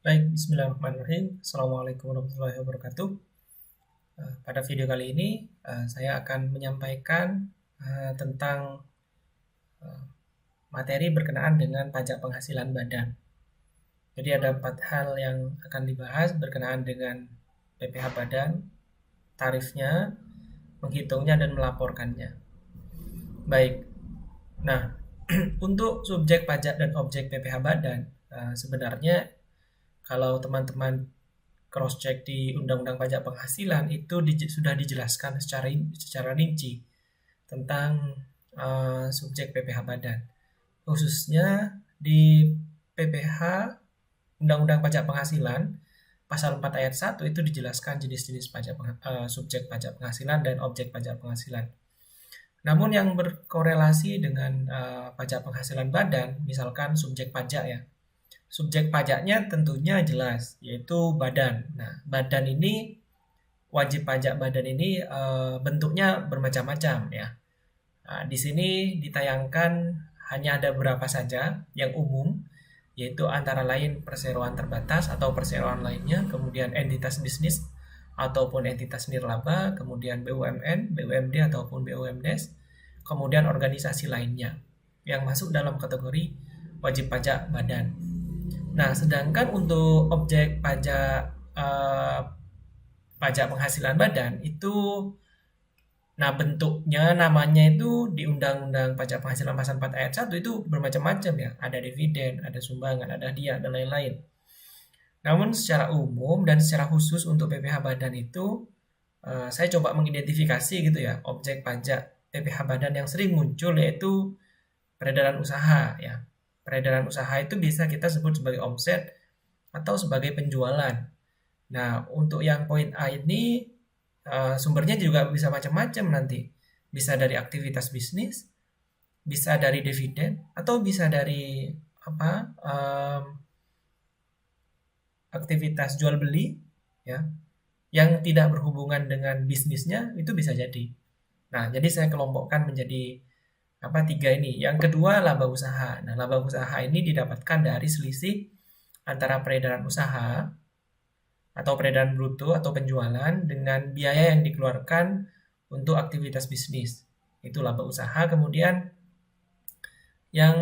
Baik, bismillahirrahmanirrahim. Assalamualaikum warahmatullahi wabarakatuh. Pada video kali ini, saya akan menyampaikan tentang eh, materi berkenaan dengan pajak penghasilan badan. Jadi ada 4 hal yang akan dibahas berkenaan dengan PPh badan, tarifnya, menghitungnya, dan melaporkannya. Baik, nah untuk subjek pajak dan objek PPh badan, sebenarnya kalau teman-teman cross check di Undang-Undang Pajak Penghasilan itu sudah dijelaskan secara rinci tentang subjek PPh badan. Khususnya di PPh Undang-Undang Pajak Penghasilan pasal 4 ayat 1 itu dijelaskan jenis-jenis subjek pajak penghasilan dan objek pajak penghasilan. Namun yang berkorelasi dengan pajak penghasilan badan, misalkan subjek pajak ya. Subjek pajaknya tentunya jelas, yaitu badan. Nah, badan ini, wajib pajak badan ini bentuknya bermacam-macam ya. Nah, di sini ditayangkan hanya ada beberapa saja yang umum, yaitu antara lain perseroan terbatas atau perseroan lainnya, kemudian entitas bisnis ataupun entitas nirlaba, kemudian BUMN, BUMD ataupun BUMDes, kemudian organisasi lainnya yang masuk dalam kategori wajib pajak badan. Nah, sedangkan untuk objek pajak penghasilan badan itu, nah bentuknya namanya itu di Undang-Undang Pajak Penghasilan Pasal 4 ayat 1 itu bermacam-macam ya. Ada dividen, ada sumbangan, ada hadiah, dan lain-lain. Namun secara umum dan secara khusus untuk PPh badan itu, saya coba mengidentifikasi gitu ya, objek pajak PPh badan yang sering muncul yaitu peredaran usaha ya. Peredaran usaha itu bisa kita sebut sebagai omset atau sebagai penjualan. Nah, untuk yang poin A ini sumbernya juga bisa macam-macam nanti. Bisa dari aktivitas bisnis, bisa dari dividen, atau bisa dari apa? Aktivitas jual beli ya, yang tidak berhubungan dengan bisnisnya itu bisa jadi. Nah, jadi saya kelompokkan menjadi tiga ini. Yang kedua, laba usaha. Nah, laba usaha ini didapatkan dari selisih antara peredaran usaha atau peredaran bruto atau penjualan dengan biaya yang dikeluarkan untuk aktivitas bisnis. Itu laba usaha. Kemudian yang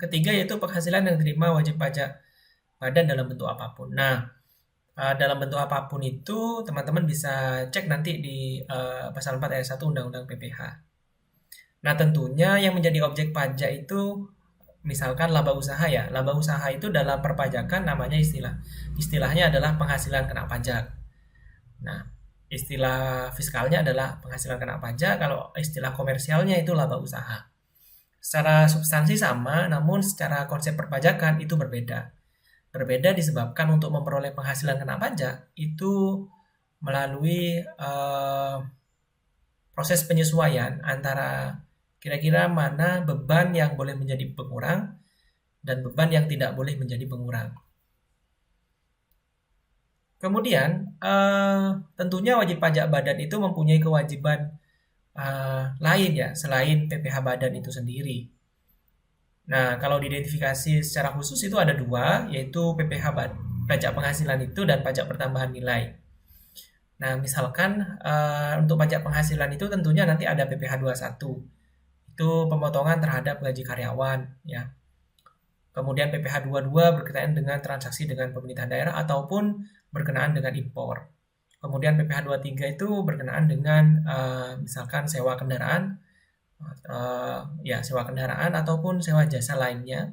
ketiga yaitu penghasilan yang diterima wajib pajak badan dalam bentuk apapun. Nah, dalam bentuk apapun itu teman-teman bisa cek nanti di pasal 4 ayat 1 Undang-Undang PPh. Nah, tentunya yang menjadi objek pajak itu misalkan laba usaha ya. Laba usaha itu dalam perpajakan namanya istilahnya adalah penghasilan kena pajak. Nah, istilah fiskalnya adalah penghasilan kena pajak, kalau istilah komersialnya itu laba usaha. Secara substansi sama, namun secara konsep perpajakan itu berbeda. Berbeda disebabkan untuk memperoleh penghasilan kena pajak itu melalui proses penyesuaian antara kira-kira mana beban yang boleh menjadi pengurang dan beban yang tidak boleh menjadi pengurang. Kemudian tentunya wajib pajak badan itu mempunyai kewajiban lain ya selain PPh badan itu sendiri. Nah, kalau diidentifikasi secara khusus itu ada dua, yaitu PPh pajak penghasilan itu dan pajak pertambahan nilai. Nah, misalkan untuk pajak penghasilan itu tentunya nanti ada PPh 21. Itu pemotongan terhadap gaji karyawan ya. Kemudian PPh 22 berkaitan dengan transaksi dengan pemerintah daerah ataupun berkenaan dengan impor. Kemudian PPh 23 itu berkenaan dengan misalkan sewa kendaraan, sewa kendaraan ataupun sewa jasa lainnya.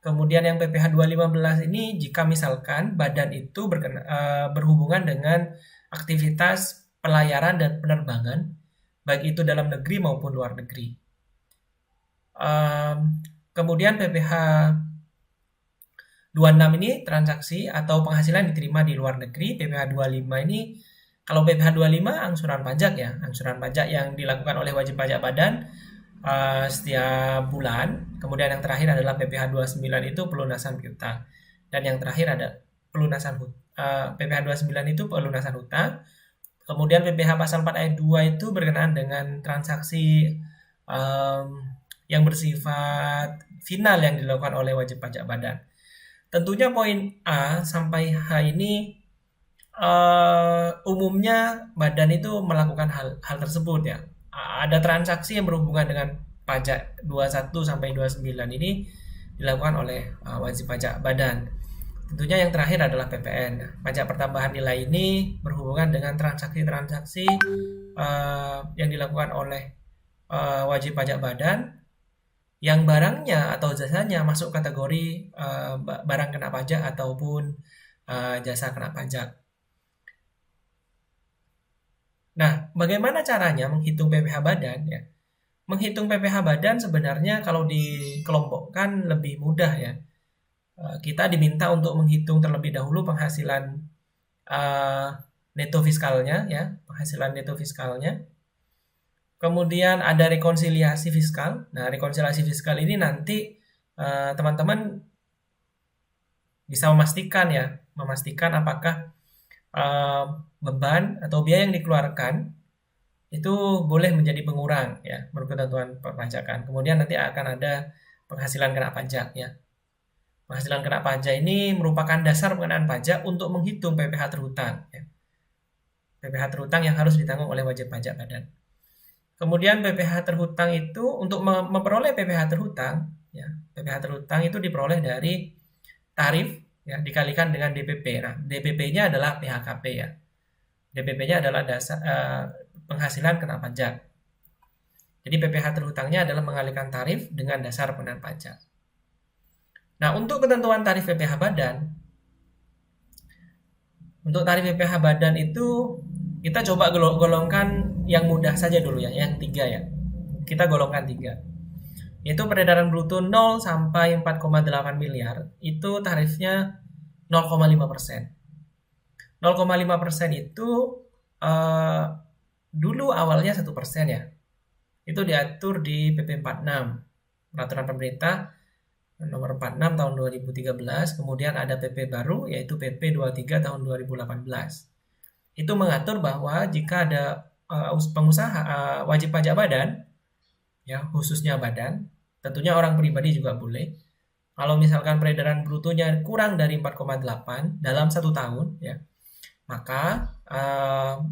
Kemudian yang PPh 215 ini jika misalkan badan itu berhubungan dengan aktivitas pelayaran dan penerbangan, baik itu dalam negeri maupun luar negeri. Kemudian PPh 26 ini transaksi atau penghasilan diterima di luar negeri. PPh 25 ini, kalau PPh 25 angsuran pajak ya, angsuran pajak yang dilakukan oleh wajib pajak badan setiap bulan. Kemudian yang terakhir adalah PPh 29 itu pelunasan piutang. Dan yang terakhir ada pelunasan PPh 29 itu pelunasan hutang. Kemudian PPh pasal 4 ayat 2 itu berkenaan dengan transaksi yang bersifat final yang dilakukan oleh wajib pajak badan. Tentunya poin A sampai H ini umumnya badan itu melakukan hal tersebut ya. Ada transaksi yang berhubungan dengan pajak 21 sampai 29 ini dilakukan oleh wajib pajak badan. Tentunya yang terakhir adalah PPN. Pajak pertambahan nilai ini berhubungan dengan transaksi-transaksi yang dilakukan oleh wajib pajak badan yang barangnya atau jasanya masuk kategori barang kena pajak ataupun jasa kena pajak. Nah, bagaimana caranya menghitung PPh badan ya? Menghitung PPh badan sebenarnya kalau dikelompokkan lebih mudah ya. Kita diminta untuk menghitung terlebih dahulu penghasilan neto fiskalnya ya, penghasilan neto fiskalnya. Kemudian ada rekonsiliasi fiskal. Nah, rekonsiliasi fiskal ini nanti teman-teman bisa memastikan apakah beban atau biaya yang dikeluarkan itu boleh menjadi pengurang ya menurut ketentuan perpajakan. Kemudian nanti akan ada penghasilan kena pajak ya. Penghasilan kena pajak ini merupakan dasar pengenaan pajak untuk menghitung PPh terhutang ya. PPh terhutang yang harus ditanggung oleh wajib pajak badan. Kemudian PPh terhutang itu untuk memperoleh PPh terhutang ya. PPh terhutang itu diperoleh dari tarif ya dikalikan dengan DPP. Nah, DPP-nya adalah PHKP ya. DPP-nya adalah dasar penghasilan kena pajak. Jadi PPh terhutangnya adalah mengalihkan tarif dengan dasar pengenaan pajak. Nah, untuk ketentuan tarif PPh badan, untuk tarif PPh badan itu kita coba golongkan yang mudah saja dulu ya, yang 3 ya. Kita golongkan 3. Yaitu peredaran bruto 0 sampai 4,8 miliar, itu tarifnya 0,5%. 0,5% itu dulu awalnya 1% ya. Itu diatur di PP 46, Peraturan Pemerintah nomor 46 tahun 2013, kemudian ada PP baru yaitu PP 23 tahun 2018. Itu mengatur bahwa jika ada pengusaha wajib pajak badan, ya khususnya badan, tentunya orang pribadi juga boleh. Kalau misalkan peredaran brutonya kurang dari 4,8 dalam 1 tahun, ya, maka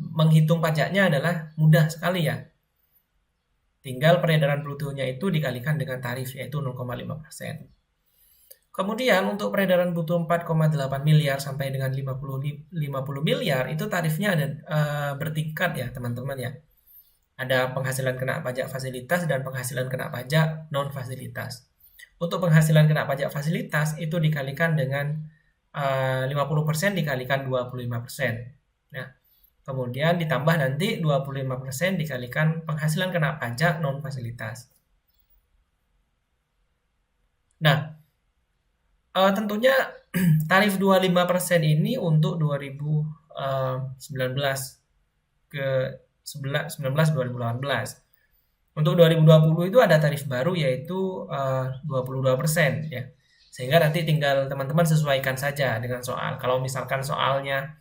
menghitung pajaknya adalah mudah sekali ya. Tinggal peredaran brutonya itu dikalikan dengan tarif yaitu 0,5%. Kemudian untuk peredaran bruto 4,8 miliar sampai dengan 50 miliar itu tarifnya ada bertingkat ya teman-teman ya. Ada penghasilan kena pajak fasilitas dan penghasilan kena pajak non fasilitas. Untuk penghasilan kena pajak fasilitas itu dikalikan dengan 50% dikalikan 25%. Nah, kemudian ditambah nanti 25% dikalikan penghasilan kena pajak non fasilitas. Nah, tentunya tarif 25% ini untuk 2019 ke 2018. Untuk 2020 itu ada tarif baru yaitu 22% ya. Sehingga nanti tinggal teman-teman sesuaikan saja dengan soal. Kalau misalkan soalnya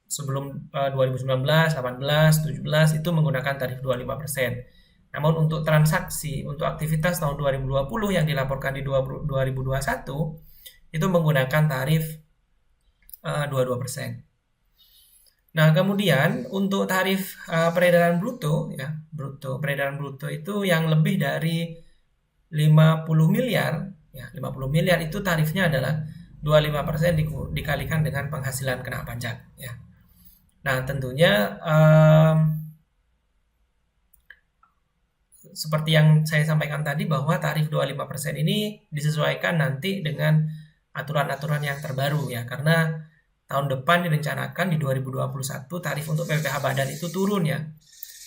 sebelum 2019, 18, 17 itu menggunakan tarif 25%. Namun untuk transaksi, untuk aktivitas tahun 2020 yang dilaporkan di 2021 itu menggunakan tarif 22%. Nah, kemudian untuk tarif peredaran bruto ya, peredaran bruto itu yang lebih dari 50 miliar ya, 50 miliar itu tarifnya adalah 25% dikalikan dengan penghasilan kena pajak ya. Nah, tentunya seperti yang saya sampaikan tadi bahwa tarif 25% ini disesuaikan nanti dengan aturan-aturan yang terbaru ya, karena tahun depan direncanakan di 2021 tarif untuk PPh badan itu turun ya,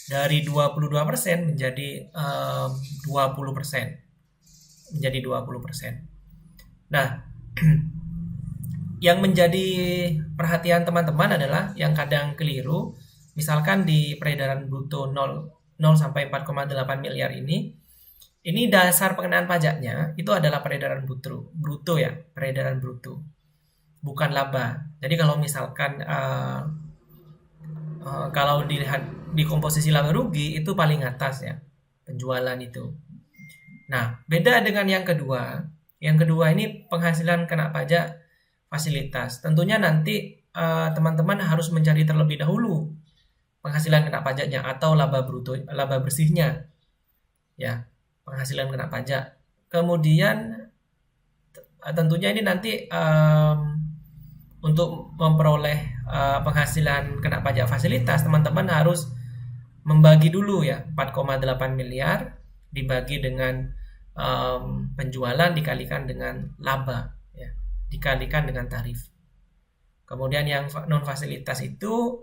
dari 22% menjadi 20%. Menjadi 20%. Nah, yang menjadi perhatian teman-teman adalah yang kadang keliru, misalkan di peredaran bruto 0 sampai 4,8 miliar ini dasar pengenaan pajaknya itu adalah peredaran bruto ya, peredaran bruto, bukan laba. Jadi kalau misalkan kalau dilihat di komposisi laba rugi itu paling atas ya, penjualan itu. Nah, beda dengan yang kedua, Yang kedua ini penghasilan kena pajak fasilitas. Tentunya nanti teman-teman harus mencari terlebih dahulu penghasilan kena pajaknya atau laba bruto, laba bersihnya, ya, penghasilan kena pajak. Kemudian tentunya ini nanti untuk memperoleh penghasilan kena pajak fasilitas, teman-teman harus membagi dulu ya 4,8 miliar dibagi dengan penjualan dikalikan dengan laba, ya, dikalikan dengan tarif. Kemudian yang non fasilitas itu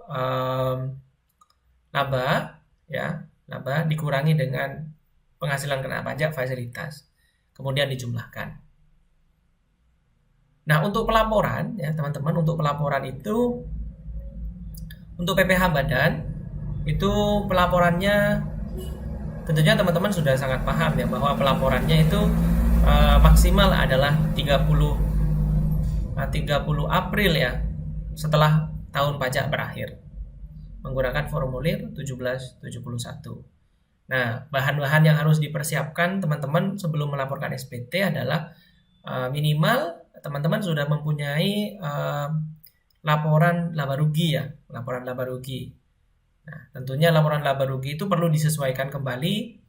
laba, ya, laba dikurangi dengan penghasilan kena pajak fasilitas, kemudian dijumlahkan. Nah, untuk pelaporan ya teman-teman, untuk pelaporan itu untuk PPh Badan itu pelaporannya tentunya teman-teman sudah sangat paham ya bahwa pelaporannya itu maksimal adalah 30 April ya, setelah tahun pajak berakhir, menggunakan formulir 1771. Nah, bahan-bahan yang harus dipersiapkan teman-teman sebelum melaporkan SPT adalah minimal teman-teman sudah mempunyai laporan laba rugi ya, laporan laba rugi. Nah, tentunya laporan laba rugi itu perlu disesuaikan kembali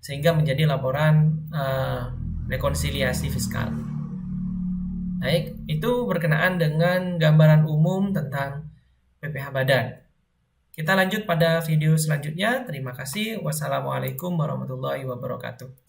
sehingga menjadi laporan rekonsiliasi fiskal. Baik, itu berkenaan dengan gambaran umum tentang PPh Badan. Kita lanjut pada video selanjutnya. Terima kasih. Wassalamualaikum warahmatullahi wabarakatuh.